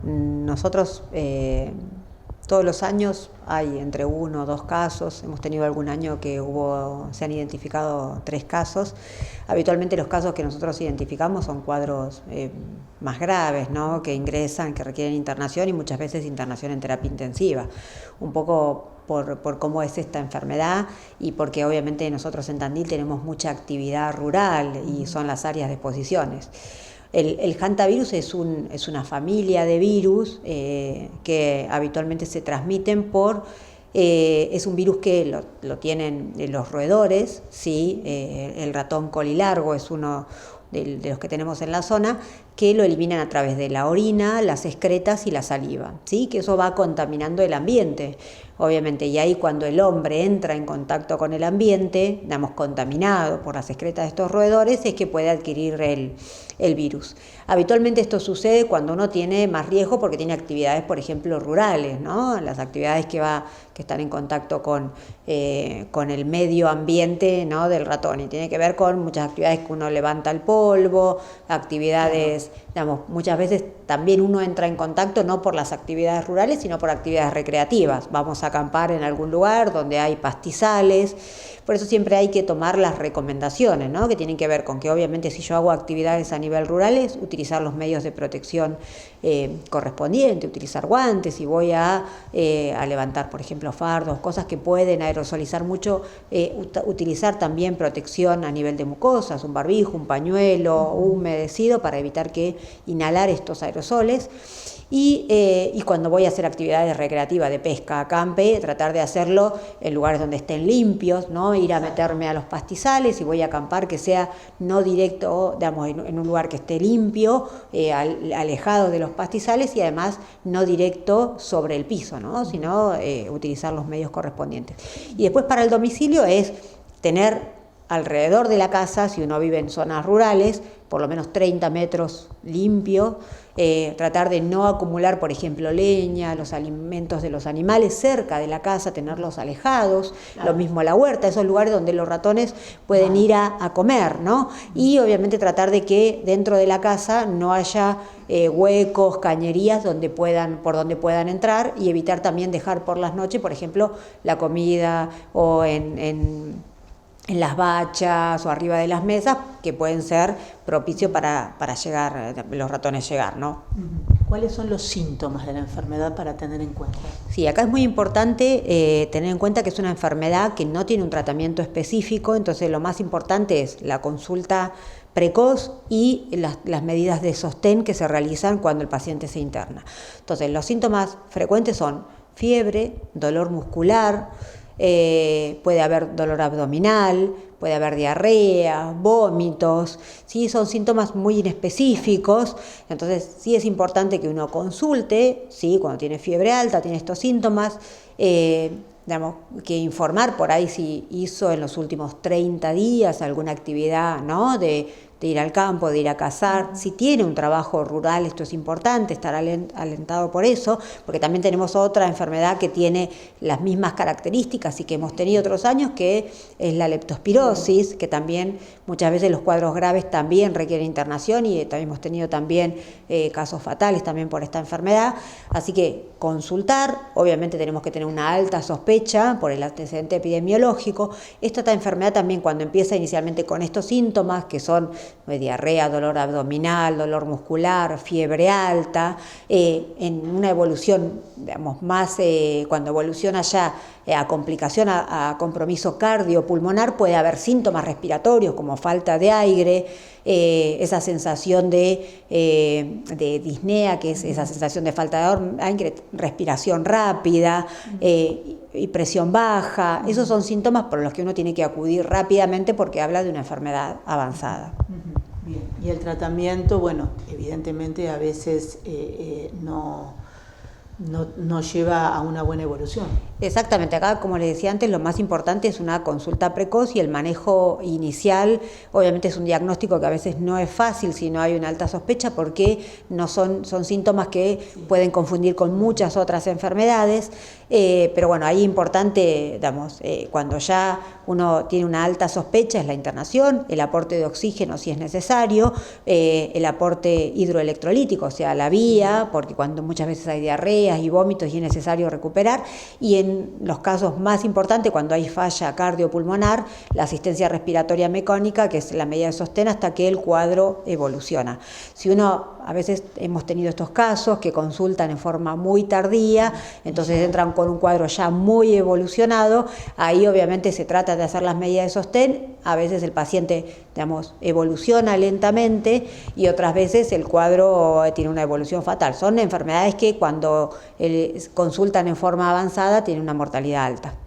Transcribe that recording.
nosotros todos los años hay entre 1 o 2 casos. Hemos tenido algún año que se han identificado 3 casos. Habitualmente los casos que nosotros identificamos son cuadros más graves, ¿no? Que ingresan, que requieren internación y muchas veces internación en terapia intensiva. Un poco por cómo es esta enfermedad y porque obviamente nosotros en Tandil tenemos mucha actividad rural y son las áreas de exposiciones. El hantavirus es una familia de virus que habitualmente se transmiten es un virus que lo tienen los roedores, ¿sí? El ratón colilargo es uno de los que tenemos en la zona, que lo eliminan a través de la orina, las excretas y la saliva, ¿sí? Que eso va contaminando el ambiente, obviamente, y ahí cuando el hombre entra en contacto con el ambiente, digamos, contaminado por las excretas de estos roedores, es que puede adquirir el virus. Habitualmente esto sucede cuando uno tiene más riesgo porque tiene actividades, por ejemplo, rurales, ¿no? Las actividades que están en contacto con el medio ambiente, ¿no? Del ratón, y tiene que ver con muchas actividades que uno levanta el polvo, actividades, digamos, muchas veces también uno entra en contacto no por las actividades rurales, sino por actividades recreativas. Vamos a acampar en algún lugar donde hay pastizales. Por eso siempre hay que tomar las recomendaciones, ¿no? Que tienen que ver con que obviamente si yo hago actividades a nivel rural es utilizar los medios de protección correspondientes, utilizar guantes, si voy a levantar, por ejemplo, fardos, cosas que pueden aerosolizar mucho, utilizar también protección a nivel de mucosas, un barbijo, un pañuelo humedecido para evitar que inhalar estos aerosoles. Y cuando voy a hacer actividades recreativas de pesca, acampe, tratar de hacerlo en lugares donde estén limpios, ¿no? Ir a meterme a los pastizales y voy a acampar que sea no directo, digamos, en un lugar que esté limpio, alejado de los pastizales y además no directo sobre el piso, ¿no? Sino utilizar los medios correspondientes. Y después para el domicilio es tener alrededor de la casa, si uno vive en zonas rurales, por lo menos 30 metros limpio, tratar de no acumular, por ejemplo, leña, los alimentos de los animales cerca de la casa, tenerlos alejados, lo mismo la huerta, esos lugares donde los ratones pueden ir a comer, ¿no? Y obviamente tratar de que dentro de la casa no haya huecos, cañerías por donde puedan entrar y evitar también dejar por las noches, por ejemplo, la comida o en las bachas o arriba de las mesas, que pueden ser propicios para los ratones llegar, ¿no? ¿Cuáles son los síntomas de la enfermedad para tener en cuenta? Sí, acá es muy importante tener en cuenta que es una enfermedad que no tiene un tratamiento específico, entonces lo más importante es la consulta precoz y las medidas de sostén que se realizan cuando el paciente se interna. Entonces, los síntomas frecuentes son fiebre, dolor muscular, puede haber dolor abdominal, puede haber diarrea, vómitos, ¿sí? Son síntomas muy inespecíficos, entonces sí es importante que uno consulte, ¿sí? Cuando tiene fiebre alta, tiene estos síntomas, digamos, que informar por ahí si hizo en los últimos 30 días alguna actividad, ¿no? De ir al campo, de ir a cazar. Si tiene un trabajo rural, esto es importante, estar alentado por eso, porque también tenemos otra enfermedad que tiene las mismas características y que hemos tenido otros años, que es la leptospirosis, que también muchas veces los cuadros graves también requieren internación y también hemos tenido también casos fatales también por esta enfermedad. Así que consultar, obviamente tenemos que tener una alta sospecha por el antecedente epidemiológico. Esta enfermedad también cuando empieza inicialmente con estos síntomas que son diarrea, dolor abdominal, dolor muscular, fiebre alta, en una evolución, digamos, más cuando evoluciona ya a complicación, a compromiso cardiopulmonar, puede haber síntomas respiratorios como falta de aire, esa sensación de disnea, que es esa sensación de falta de aire, respiración rápida, y presión baja. Esos son síntomas por los que uno tiene que acudir rápidamente porque habla de una enfermedad avanzada. Bien. Y el tratamiento, bueno, evidentemente a veces no lleva a una buena evolución. Exactamente, acá como les decía antes, lo más importante es una consulta precoz y el manejo inicial. Obviamente es un diagnóstico que a veces no es fácil si no hay una alta sospecha, porque son síntomas que pueden confundir con muchas otras enfermedades, pero bueno, ahí importante, cuando ya uno tiene una alta sospecha, es la internación, el aporte de oxígeno si es necesario, el aporte hidroelectrolítico, o sea, la vía, porque cuando muchas veces hay diarreas y vómitos y es necesario recuperar, y en los casos más importantes, cuando hay falla cardiopulmonar, la asistencia respiratoria mecánica, que es la medida de sostén hasta que el cuadro evoluciona. Si uno, a veces hemos tenido estos casos que consultan en forma muy tardía, entonces entran con un cuadro ya muy evolucionado, ahí obviamente se trata de hacer las medidas de sostén. A veces el paciente, evoluciona lentamente y otras veces el cuadro tiene una evolución fatal. Son enfermedades que cuando consultan en forma avanzada tienen una mortalidad alta.